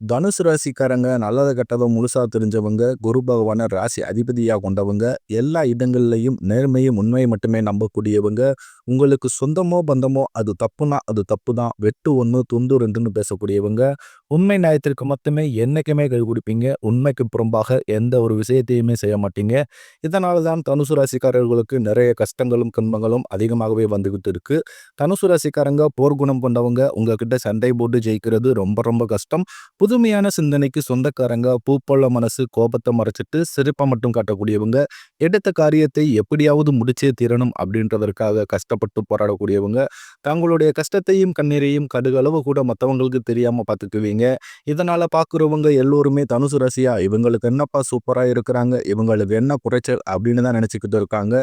தனுசு ராசிக்காரங்க நல்லத கெட்டத முழுசா தெரிஞ்சவங்க, குரு பகவான ராசி அதிபதியா கொண்டவங்க, எல்லா இடங்கள்லயும் நேர்மையும், உண்மையை மட்டுமே நம்பக்கூடியவங்க. உங்களுக்கு சொந்தமோ, பந்தமோ அது தப்புனா அது தப்பு தான். வெட்டு 1 துண்டு 2ன்னு பேசக்கூடியவங்க. உண்மை நியாயத்திற்கு மட்டுமே என்னைக்குமே கை குடுப்பீங்க. உண்மைக்கு புறம்பாக எந்த ஒரு விஷயத்தையுமே செய்ய மாட்டீங்க. இதனால தான் தனுசு ராசிக்காரர்களுக்கு நிறைய கஷ்டங்களும், துன்பங்களும் அதிகமாகவே வந்துகிட்டு இருக்கு. தனுசு ராசிக்காரங்க போர்க்குணம் கொண்டவங்க. உங்ககிட்ட சண்டை போட்டு ஜெயிக்கிறது ரொம்ப ரொம்ப கஷ்டம். புதுமையான சிந்தனைக்கு சொந்தக்காரங்க, பூ போல மனசு, கோபத்தை மறைச்சிட்டு சிரிப்பை மட்டும் காட்டக்கூடியவங்க, எடுத்த காரியத்தை எப்படியாவது முடிச்சே தீரணும் அப்படின்றதற்காக கஷ்டப்பட்டு போராடக்கூடியவங்க, தங்களுடைய கஷ்டத்தையும் கண்ணீரையும் கடுகளவு கூட மற்றவங்களுக்கு தெரியாம பார்த்துக்குவீங்க. இதனால பார்க்குறவங்க எல்லோருமே தனுசு ராசியா இவங்களுக்கு என்னப்பா சூப்பரா இருக்கிறாங்க, இவங்களுக்கு என்ன குறைச்சல் அப்படின்னு தான் நினைச்சுக்கிட்டு இருக்காங்க.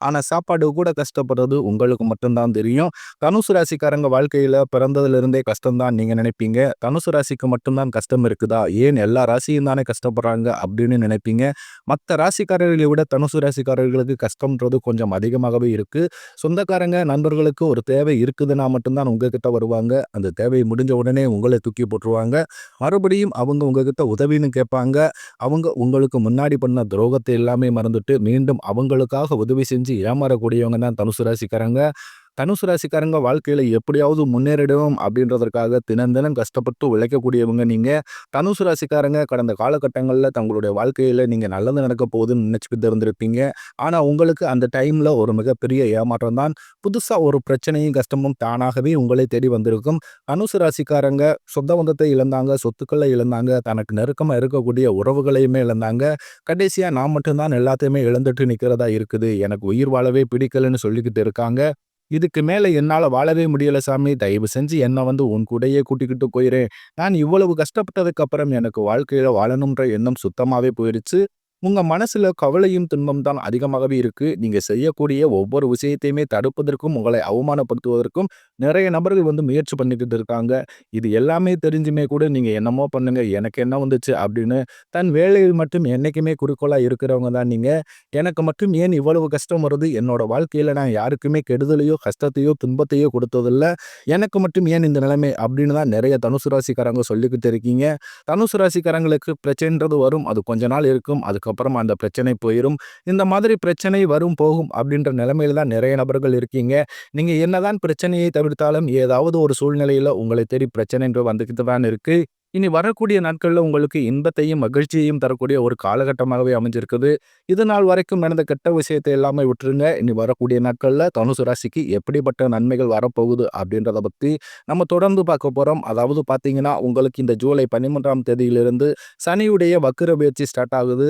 ஆனா சாப்பாடு கூட கஷ்டப்படுறது உங்களுக்கு மட்டும்தான் தெரியும். தனுசு ராசிக்காரங்க வாழ்க்கையில பிறந்ததிலிருந்தே கஷ்டம் தான் நீங்க நினைப்பீங்க. தனுசு ராசிக்கு மட்டும்தான் கஷ்டம் இருக்குதா, ஏன் எல்லா ராசியும் தானே கஷ்டப்படுறாங்க அப்படின்னு நினைப்பீங்க. மற்ற ராசிக்காரர்களை விட தனுசு ராசிக்காரர்களுக்கு கஷ்டம்ன்றது கொஞ்சம் அதிகமாகவே இருக்கு. சொந்தக்காரங்க நண்பர்களுக்கு ஒரு தேவை இருக்குதுன்னா மட்டும்தான் உங்ககிட்ட வருவாங்க. அந்த தேவை முடிஞ்ச உடனே உங்களை தூக்கி போட்டுருவாங்க. மறுபடியும் அவங்க உங்ககிட்ட உதவின்னு கேட்பாங்க. அவங்க உங்களுக்கு முன்னாடி பண்ண துரோகத்தை எல்லாமே மறந்துட்டு மீண்டும் அவங்களுக்காக உதவி செஞ்சு ஏமாறக்கூடியவங்க தான் தனுசு ராசிக்காரங்க. தனுசு ராசிக்காரங்க வாழ்க்கையில எப்படியாவது முன்னேறிடும் அப்படின்றதற்காக தினம் தினம் கஷ்டப்பட்டு உழைக்கக்கூடியவங்க நீங்க. தனுசு ராசிக்காரங்க கடந்த காலகட்டங்களில் தங்களுடைய வாழ்க்கையில நீங்க நல்லது நடக்க போகுதுன்னு நினைச்சுக்கிட்டு இருந்திருப்பீங்க. ஆனா உங்களுக்கு அந்த டைம்ல ஒரு மிகப்பெரிய ஏமாற்றம் தான். புதுசா ஒரு பிரச்சனையும் கஷ்டமும் தானாகவே உங்களை தேடி வந்திருக்கும். தனுசு ராசிக்காரங்க சொந்த பந்தத்தை இழந்தாங்க, சொத்துக்களை இழந்தாங்க, தனக்கு நெருக்கமா இருக்கக்கூடிய உறவுகளையுமே இழந்தாங்க. கடைசியா நான் மட்டும்தான் எல்லாத்தையுமே இழந்துட்டு நிக்கிறதா இருக்குது, எனக்கு உயிர் வாழவே பிடிக்கலன்னு சொல்லிக்கிட்டு இருக்காங்க. இதுக்கு மேல என்னால வாழவே முடியல சாமி, தயவு செஞ்சு என்ன உன் கூடயே கூட்டிக்கிட்டு போயிரு. நான் இவ்வளவு கஷ்டப்பட்டதுக்கு அப்புறம் எனக்கு வாழ்க்கையில வாழணும்ன்ற எண்ணம் சுத்தமாவே போயிருச்சு. உங்க மனசுல கவலையும் துன்பம் தான் அதிகமாகவே இருக்கு. நீங்க செய்யக்கூடிய ஒவ்வொரு விஷயத்தையுமே தடுப்பதற்கும், உங்களை அவமானப்படுத்துவதற்கும் நிறைய நபர்கள் முயற்சி பண்ணிக்கிட்டு இருக்காங்க. இது எல்லாமே தெரிஞ்சுமே கூட நீங்க என்னமோ பண்ணுங்க, எனக்கு என்ன வந்துச்சு அப்படின்னு தன் வேலையில் மட்டும் என்னைக்குமே குறிக்கோளா இருக்கிறவங்க தான் நீங்க. எனக்கு மட்டும் ஏன் இவ்வளவு கஷ்டம் வருது, என்னோட வாழ்க்கையில நான் யாருக்குமே கெடுதலையோ, கஷ்டத்தையோ, துன்பத்தையோ கொடுத்ததில்ல, எனக்கு மட்டும் ஏன் இந்த நிலைமை அப்படின்னு தான் நிறைய தனுசு ராசிக்காரங்க சொல்லிக்கிட்டு இருக்கீங்க. தனுசு ராசிக்காரங்களுக்கு பிரச்சனைன்றது வரும், அது கொஞ்ச நாள் இருக்கும், அதுக்கப்புறம் அந்த பிரச்சனை போயிடும். இந்த மாதிரி பிரச்சனை வரும் போகும் அப்படின்ற நிலைமையில தான் நிறைய நபர்கள் இருக்கீங்க. நீங்க என்னதான் பிரச்சனையை தவிர்த்தாலும் ஏதாவது ஒரு சூழ்நிலையில உங்களை தேடி பிரச்சனை என்று வந்துகிட்டு தான் இருக்கு. இனி வரக்கூடிய நாட்கள்ல உங்களுக்கு இன்பத்தையும் மகிழ்ச்சியையும் தரக்கூடிய ஒரு காலகட்டமாகவே அமைஞ்சிருக்குது. இது நாள் வரைக்கும் நடந்த கெட்ட விஷயத்தை எல்லாமே விட்டுருங்க. இனி வரக்கூடிய நாட்கள்ல தனுசு ராசிக்கு எப்படிப்பட்ட நன்மைகள் வரப்போகுது அப்படின்றத பத்தி நம்ம தொடர்ந்து பார்க்க போறோம். அதாவது பார்த்தீங்கன்னா, உங்களுக்கு இந்த ஜூலை 13ஆம் தேதியிலிருந்து சனியுடைய வக்கிர பயிற்சி ஸ்டார்ட் ஆகுது.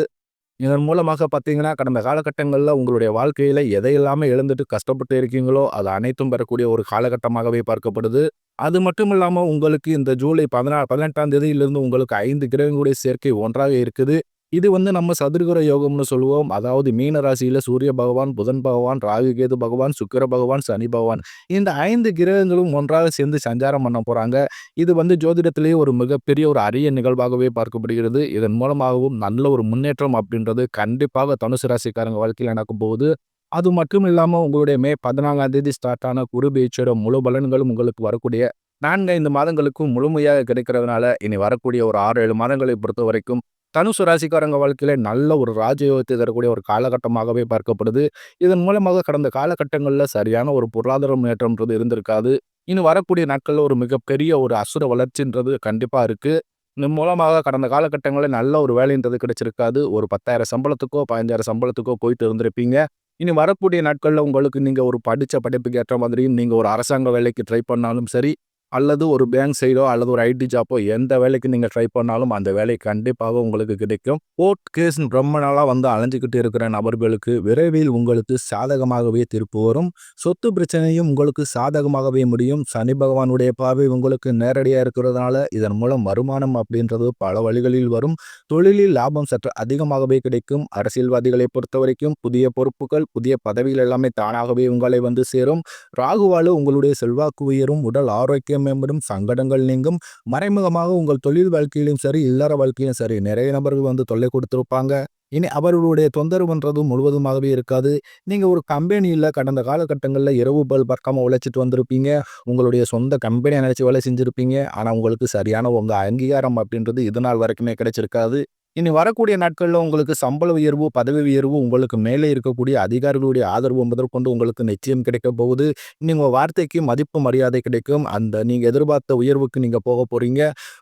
இதன் மூலமாக பார்த்தீங்கன்னா, கடந்த காலகட்டங்கள்ல உங்களுடைய வாழ்க்கையில எதையெல்லாமே இழந்துட்டு கஷ்டப்பட்டு இருக்கீங்களோ, அது அனைத்தும் பெறக்கூடிய ஒரு காலகட்டமாகவே பார்க்கப்படுது. அது மட்டும் இல்லாம உங்களுக்கு இந்த ஜூலை 18ஆம் தேதியிலிருந்து உங்களுக்கு 5 கிரகங்களுடைய சேர்க்கை ஒன்றாக இருக்குது. இது நம்ம சதுர்கிர யோகம்னு சொல்லுவோம். அதாவது மீன ராசியில சூரிய பகவான், புதன் பகவான், ராகு கேது பகவான், சுக்கிர பகவான், சனி பகவான், இந்த 5 கிரகங்களும் ஒன்றாக சேர்ந்து சஞ்சாரம் பண்ண போறாங்க. இது ஜோதிடத்திலேயே ஒரு மிகப்பெரிய ஒரு அரிய நிகழ்வாகவே பார்க்கப்படுகிறது. இதன் மூலமாகவும் நல்ல ஒரு முன்னேற்றம் அப்படின்றது கண்டிப்பாக தனுசு ராசிக்காரங்க வாழ்க்கையில் நடக்க போகுது. அது மட்டும் இல்லாம உங்களுடைய மே 14ஆம் தேதி ஸ்டார்ட் ஆன குரு பெயர்ச்சியோட முழு பலன்களும் உங்களுக்கு வரக்கூடிய 4, 5 மாதங்களுக்கும் முழுமையாக கிடைக்கிறதுனால, இனி வரக்கூடிய ஒரு 6, 7 மாதங்களை பொறுத்தவரைக்கும் தனுசு ராசிக்காரங்க வாழ்க்கையில நல்ல ஒரு ராஜயோகத்தை தரக்கூடிய ஒரு காலகட்டமாகவே பார்க்கப்படுது. இதன் மூலமாக கடந்த காலகட்டங்கள்ல சரியான ஒரு பொருளாதார முன்னேற்றம்ன்றது இருந்திருக்காது. இனி வரக்கூடிய நாட்கள்ல ஒரு மிகப்பெரிய ஒரு அசுர வளர்ச்சின்றது கண்டிப்பா இருக்கு. இதன் மூலமாக கடந்த காலகட்டங்களில் நல்ல ஒரு வேலைன்றது கிடைச்சிருக்காது. ஒரு 10,000 சம்பளத்துக்கோ, 15,000 சம்பளத்துக்கோ போயிட்டு இருந்திருப்பீங்க. இனி வரக்கூடிய நாட்கள்ல உங்களுக்கு நீங்க ஒரு படிச்ச படிப்புக்கு ஏற்ற மாதிரியும் நீங்க ஒரு அரசாங்க வேலைக்கு ட்ரை பண்ணாலும் சரி, அல்லது ஒரு பேங்க் சைடோ அல்லது ஒரு ஐடி ஜாப்போ எந்த வேலைக்கு நீங்க ட்ரை பண்ணாலும் அந்த வேலை கண்டிப்பாக உங்களுக்கு கிடைக்கும். கோர்ட் கேஸ்ன்னு ரொம்ப நாளா அலைஞ்சுக்கிட்டு இருக்கிற நபர்களுக்கு விரைவில் உங்களுக்கு சாதகமாகவே தீர்ப்பு வரும். சொத்து பிரச்சனையும் உங்களுக்கு சாதகமாகவே முடியும். சனி பகவானுடைய பார்வை உங்களுக்கு நேரடியாக இருக்கிறதுனால இதன் மூலம் வருமானம் அப்படின்றது பல வழிகளில் வரும். தொழிலில் லாபம் சற்று அதிகமாகவே கிடைக்கும். அரசியல்வாதிகளை பொறுத்த வரைக்கும் புதிய பொறுப்புகள், புதிய பதவிகள் எல்லாமே தானாகவே உங்களை சேரும். ராகுவால உங்களுடைய செல்வாக்கு உயரும், உடல் ஆரோக்கியம் மேம்படும், சங்கடங்கள் நீங்கும். மறைமுகமாக உங்கள் தொழில் வாழ்க்கையிலும் சரி, இல்லற வாழ்க்கையிலும் சரி, நிறைய நபர்கள் தொல்லை கொடுத்திருப்பாங்க. இனி அவர்களுடைய தொந்தரவுன்றது முழுவதுமாகவே இருக்காது. நீங்க ஒரு கம்பெனியில கடந்த காலகட்டங்கள்ல இரவு பகல் பார்க்காம உழைச்சிட்டு வந்திருப்பீங்க. உங்களுடைய சொந்த கம்பெனிய நினைச்சு வேலை செஞ்சிருப்பீங்க. ஆனா, உங்களுக்கு சரியான உங்க அங்கீகாரம் அப்படின்றது இதுநாள் வரைக்குமே கிடைச்சிருக்காது. இனி வரக்கூடிய நாட்கள்ல உங்களுக்கு சம்பள உயர்வு, பதவி உயர்வு, உங்களுக்கு மேலே இருக்கக்கூடிய அதிகாரிகளுடைய ஆதரவு முதற்கொண்டு உங்களுக்கு நிச்சயம் கிடைக்கப் போகுது. இனி உங்க வார்த்தைக்கு மதிப்பு, மரியாதை கிடைக்கும். அந்த நீங்க எதிர்பார்த்த உயர்வுக்கு நீங்க போகப் போறீங்க.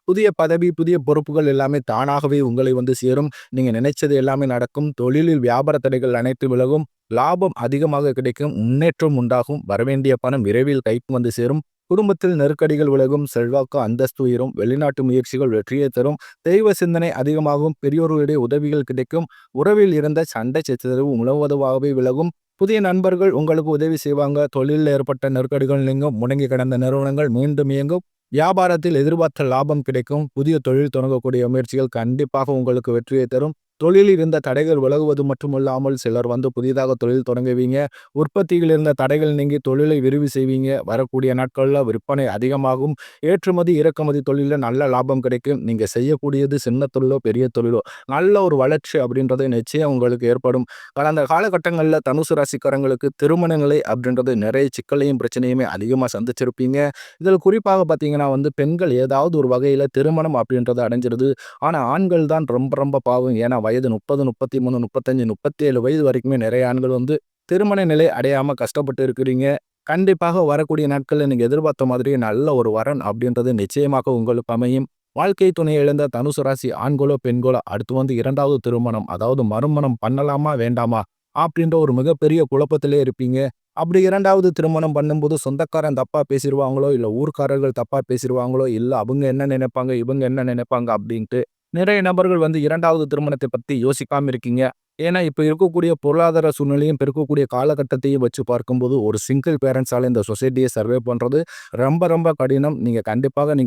புதிய பதவி, புதிய பொறுப்புகள் எல்லாமே தானாகவே உங்களை வந்து சேரும். நீங்க நினைச்சது எல்லாமே நடக்கும். தொழிலில் வியாபார தடைகள் அனைத்தும் விலகும். லாபம் அதிகமாக கிடைக்கும். முன்னேற்றம் உண்டாகும். வரவேண்டிய பணம் விரைவில் கைக்கு வந்து சேரும். குடும்பத்தில் நெருக்கடிகள் விலகும். செல்வாக்கு, அந்தஸ்து உயரும். வெளிநாட்டு முயற்சிகள் வெற்றியை தரும். தெய்வ சிந்தனை அதிகமாகும். பெரியோர்களுடைய உதவிகள் கிடைக்கும். உறவில் இருந்த சண்டை சச்சரவு முழுவதுமாகவே விலகும். புதிய நண்பர்கள் உங்களுக்கு உதவி செய்வாங்க. தொழிலில் ஏற்பட்ட நெருக்கடிகள் நீங்கும். முடங்கி கிடந்த நிறுவனங்கள் மீண்டும் இயங்கும். வியாபாரத்தில் எதிர்பார்த்த லாபம் கிடைக்கும். புதிய தொழில் தொடங்கக்கூடிய முயற்சிகள் கண்டிப்பாக உங்களுக்கு வெற்றியை தரும். தொழிலில் இருந்த தடைகள் விலகுவது மட்டுமல்லாமல் சிலர் வந்து புதிதாக தொழில் தொடங்குவீங்க. உற்பத்தியில் இருந்த தடைகள் நீங்கி தொழிலை விரிவு செய்வீங்க. வரக்கூடிய நாட்களில் விற்பனை அதிகமாகும். ஏற்றுமதி, இறக்குமதி தொழிலில் நல்ல லாபம் கிடைக்கும். நீங்க செய்யக்கூடியது சின்ன தொழிலோ, பெரிய தொழிலோ நல்ல ஒரு வளர்ச்சி அப்படின்றது நிச்சயம் உங்களுக்கு ஏற்படும். கடந்த காலகட்டங்களில் தனுசு ராசிக்காரங்களுக்கு திருமண நிலை அப்படின்றது நிறைய சிக்கலையும் பிரச்சனையுமே அதிகமாக சந்திச்சிருப்பீங்க. இதில் குறிப்பாக பார்த்தீங்கன்னா வந்து பெண்கள் ஏதாவது ஒரு வகையில் திருமணம் அப்படின்றது அடைஞ்சிருது. ஆனால் ஆண்கள் தான் ரொம்ப ரொம்ப பாவம். ஏன்னா வயது 30, 33, 35, 37 வயது வரைக்குமே நிறைய ஆண்கள் வந்து திருமண நிலை அடையாமல் கஷ்டப்பட்டு இருக்கிறீங்க. கண்டிப்பாக வரக்கூடிய நாட்களில் நீங்கள் எதிர்பார்த்த மாதிரியே நல்ல ஒரு வரன் அப்படின்றது நிச்சயமாக உங்களுக்கு அமையும். வாழ்க்கை துணையை இழந்த தனுசு ராசி ஆண்களோ பெண்களோ அடுத்து வந்து இரண்டாவது திருமணம், அதாவது மறுமணம் பண்ணலாமா வேண்டாமா அப்படின்ற ஒரு மிகப்பெரிய குழப்பத்திலே இருப்பீங்க. அப்படி இரண்டாவது திருமணம் பண்ணும்போது சொந்தக்காரன் தப்பா பேசிடுவாங்களோ, இல்லை ஊர்க்காரர்கள் தப்பா பேசிடுவாங்களோ, இல்லை அவங்க என்ன நினைப்பாங்க, இவங்க என்ன நினைப்பாங்க அப்படின்ட்டு நிறைய நபர்கள் வந்து இரண்டாவது திருமணத்தை பத்தி யோசிக்காம இருக்கீங்க. ஏன்னா இப்ப இருக்கக்கூடிய பொருளாதார சூழ்நிலையும், இப்ப இருக்கக்கூடிய காலகட்டத்தையும் வச்சு பார்க்கும்போது ஒரு சிங்கிள் பேரண்ட்ஸால இந்த சொசைட்டியை சர்வே பண்றது ரொம்ப ரொம்ப கடினம். நீங்க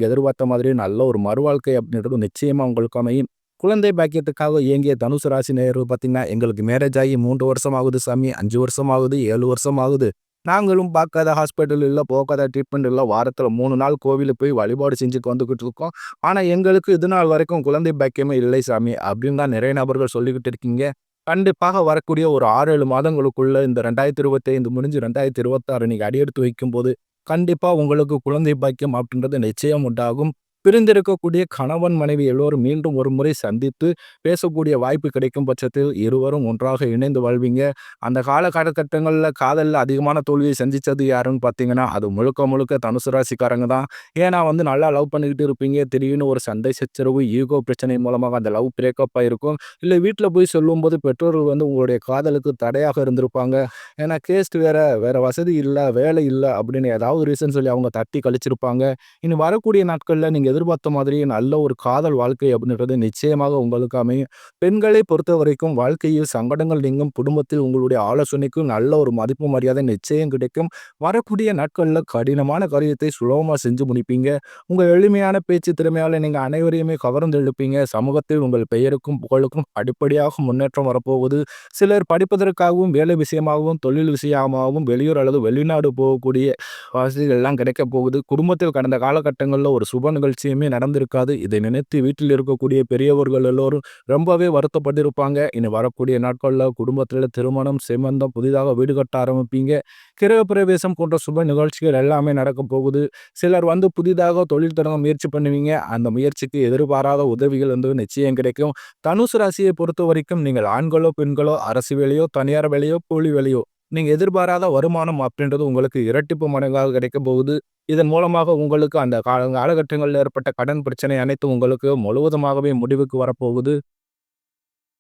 எதிர்பார்த்த மாதிரி நல்ல ஒரு மறுவாழ்க்கை அப்படின்றது நிச்சயமா உங்களுக்கு அமையும். குழந்தை பாக்கியத்துக்காக இயங்கிய தனுசு ராசி நேயர்கள் பார்த்தீங்கன்னா, எங்களுக்கு மேரேஜ் ஆகி 3 வருஷம் ஆகுது சாமி, 5 வருஷம் ஆகுது, 7 வருஷம் ஆகுது. நாங்களும் பார்க்காத ஹாஸ்பிட்டல் இல்ல, போகாத ட்ரீட்மெண்ட் இல்ல. வாரத்துல 3 நாள் கோவிலுக்கு போய் வழிபாடு செஞ்சுட்டு வந்துகிட்டு இருக்கோம். ஆனா எங்களுக்கு இது நாள் வரைக்கும் குழந்தை பாக்கியமே இல்லை சாமி அப்படின்னு தான் நிறைய நபர்கள் சொல்லிக்கிட்டு இருக்கீங்க. கண்டிப்பாக வரக்கூடிய ஒரு 6, 7 மாதங்களுக்குள்ள இந்த 2025 முடிஞ்சு 2026 நீங்க அடியெடுத்து வைக்கும்போது, கண்டிப்பா உங்களுக்கு குழந்தை பாக்கியம் அப்படின்றது நிச்சயம் உண்டாகும். பிரிந்திருக்கக்கூடிய கணவன், மனைவி எல்லோரும் மீண்டும் ஒரு முறை சந்தித்து பேசக்கூடிய வாய்ப்பு கிடைக்கும் பட்சத்தில் இருவரும் ஒன்றாக இணைந்து வாழ்வீங்க. அந்த காலகட்டங்கள்ல காதல்ல அதிகமான தோல்வியை சந்திச்சது யாருன்னு பார்த்தீங்கன்னா, அது முழுக்க முழுக்க தனுசு ராசிக்காரங்க தான். ஏன்னா வந்து நல்லா லவ் பண்ணிக்கிட்டு இருப்பீங்க. திடீர்னு ஒரு சண்டை சச்சரவு, ஈகோ பிரச்சனை மூலமாக அந்த லவ் பிரேக்கப் ஆயிருக்கும். இல்ல வீட்ல போய் சொல்லும்போது பெற்றோர்கள் வந்து உங்களுடைய காதலுக்கு தடையாக இருந்திருப்பாங்க. ஏன்னா கேஸ்ட் வேற, வேற வசதி இல்ல, வேலை இல்ல அப்படின்னு ஏதாவது ரீசன் சொல்லி அவங்க தட்டி கழிச்சிருப்பாங்க. இனி வரக்கூடிய நாட்கள்ல நீங்க எதிர்பார்த்த மாதிரியே நல்ல ஒரு காதல் வாழ்க்கை அப்படின்றது நிச்சயமாக உங்களுக்கு அமையும். பெண்களை பொறுத்தவரைக்கும் வாழ்க்கையில் சங்கடங்கள் நீங்கும். குடும்பத்தில் உங்களுடைய ஆலோசனைக்கு நல்ல ஒரு மதிப்பு மரியாதை நிச்சயம் கிடைக்கும். வரக்கூடிய நாட்கள்ல கடினமான காரியத்தை சுலபமா செஞ்சு முடிப்பீங்க. உங்க எளிமையான பேச்சு திறமையால நீங்க அனைவரையுமே கவர்ந்து இழுப்பீங்க. சமூகத்தில் உங்கள் பெயருக்கும் புகழுக்கும் படிப்படியாக முன்னேற்றம் வரப்போகுது. சிலர் படிப்பதற்காகவும், வேலை விஷயமாகவும், தொழில் விஷயமாகவும் வெளியூர் அல்லது வெளிநாடு போகக்கூடிய வசதிகள் எல்லாம் கிடைக்க போகுது. குடும்பத்தில் கடந்த காலகட்டங்களில் ஒரு சுப நிகழ்ச்சியுமே நடந்திருக்காது. இதை நினைத்து வீட்டில் இருக்கக்கூடிய பெரியவர்கள் எல்லோரும் ரொம்பவே வருத்தப்பட்டிருப்பாங்க. இனி வரக்கூடிய நாட்களில் குடும்பத்தில் திருமணம், செமந்தம், புதிதாக வீடு கட்ட ஆரம்பிப்பீங்க. கிரகப்பிரவேசம் போன்ற சுப நிகழ்ச்சிகள் எல்லாமே நடக்க போகுது. சிலர் வந்து புதிதாக தொழில் தொடங்க முயற்சி பண்ணுவீங்க. அந்த முயற்சிக்கு எதிர்பாராத உதவிகள் வந்து நிச்சயம் கிடைக்கும். தனுசு ராசியை பொறுத்த வரைக்கும் நீங்கள் ஆண்களோ பெண்களோ அரசு வேலையோ தனியார் வேலையோ கூலி வேலையோ நீங்க எதிர்பாராத வருமானம் அப்படின்றது உங்களுக்கு இரட்டிப்பு மடங்காக கிடைக்க போகுது. இதன் மூலமாக உங்களுக்கு அந்த காலகட்டங்களில் ஏற்பட்ட கடன் பிரச்சனை அனைத்தும் உங்களுக்கு முழுவதுமாகவே முடிவுக்கு வரப்போகுது.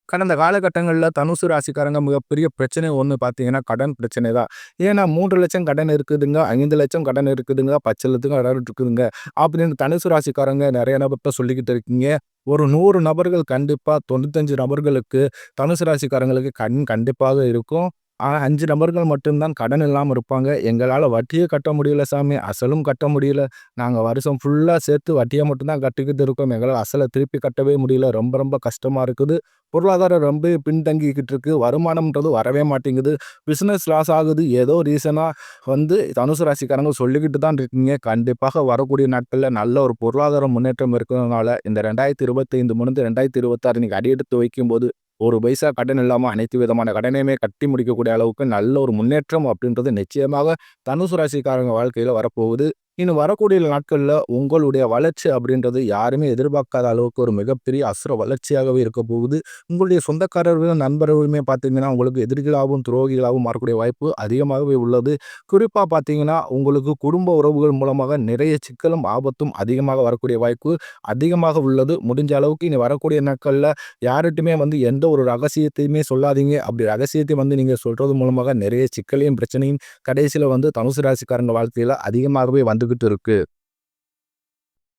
கடந்த காலகட்டங்கள்ல தனுசு ராசிக்காரங்க மிகப்பெரிய பிரச்சனை ஒண்ணு பார்த்தீங்கன்னா, கடன் பிரச்சனை தான். ஏன்னா 3,00,000 கடன் இருக்குதுங்க, 5,00,000 கடன் இருக்குதுங்க, 10,00,000 கடன் இருக்குதுங்க அப்படின்னு தனுசு ராசிக்காரங்க நிறைய நபர்ட்ட சொல்லிக்கிட்டு இருக்கீங்க. ஒரு 100 நபர்கள் கண்டிப்பா 95 நபர்களுக்கு தனுசு ராசிக்காரங்களுக்கு கடன் கண்டிப்பாக இருக்கும். ஆனா 5 நபர்கள் மட்டும் தான் கடன் இல்லாம இருப்பாங்க. எங்களால வட்டியே கட்ட முடியல சாமி, அசலும் கட்ட முடியல. நாங்க வருஷம் ஃபுல்லா சேர்த்து வட்டிய மட்டும் தான் கட்டிக்கிட்டு இருக்கோம். எங்களால அசல திருப்பி கட்டவே முடியல. ரொம்ப ரொம்ப கஷ்டமா இருக்குது. பொருளாதாரம் ரொம்ப பின்தங்கிக்கிட்டு இருக்கு. வருமானம்ன்றது வரவே மாட்டேங்குது. பிசினஸ் லாஸ் ஆகுது. ஏதோ ரீசனா வந்து தனுசு ராசிக்காரங்க சொல்லிக்கிட்டு தான் இருக்கீங்க. கண்டிப்பாக வரக்கூடிய நாட்கள்ல நல்ல ஒரு பொருளாதார முன்னேற்றம் இருக்கிறதுனால இந்த 2025 முடிந்து 2026 நீங்க அடியெடுத்து வைக்கும்போது ஒரு பைசா கடன் இல்லாம அனைத்து விதமான கடனையுமே கட்டி முடிக்கக்கூடிய அளவுக்கு நல்ல ஒரு முன்னேற்றம் அப்படின்றது நிச்சயமாக தனுசு ராசிக்காரங்க வாழ்க்கையில வரப்போகுது. இன்னும் வரக்கூடிய நாட்கள்ல உங்களுடைய வளர்ச்சி அப்படின்றது யாருமே எதிர்பார்க்காத அளவுக்கு ஒரு மிகப்பெரிய அசுர வளர்ச்சியாகவே இருக்க போகுது. உங்களுடைய சொந்தக்காரர்களும் நண்பர்களுமே பார்த்தீங்கன்னா உங்களுக்கு எதிரிகளாகவும் துரோகிகளாகவும் மாறக்கூடிய வாய்ப்பு அதிகமாகவே உள்ளது. குறிப்பா பார்த்தீங்கன்னா உங்களுக்கு குடும்ப உறவுகள் மூலமாக நிறைய சிக்கலும் ஆபத்தும் அதிகமாக வரக்கூடிய வாய்ப்பு அதிகமாக உள்ளது. முடிஞ்ச அளவுக்கு இனி வரக்கூடிய நாட்கள்ல யார்கிட்டயுமே எந்த ஒரு ரகசியத்தையுமே சொல்லாதீங்க. அப்படி ரகசியத்தை நீங்க சொல்றது மூலமாக நிறைய சிக்கலையும் பிரச்சனையும் கடைசியில தனுசு ராசிக்காரங்க வாழ்க்கையில அதிகமாகவே வந்துகிட்டு இருக்கு.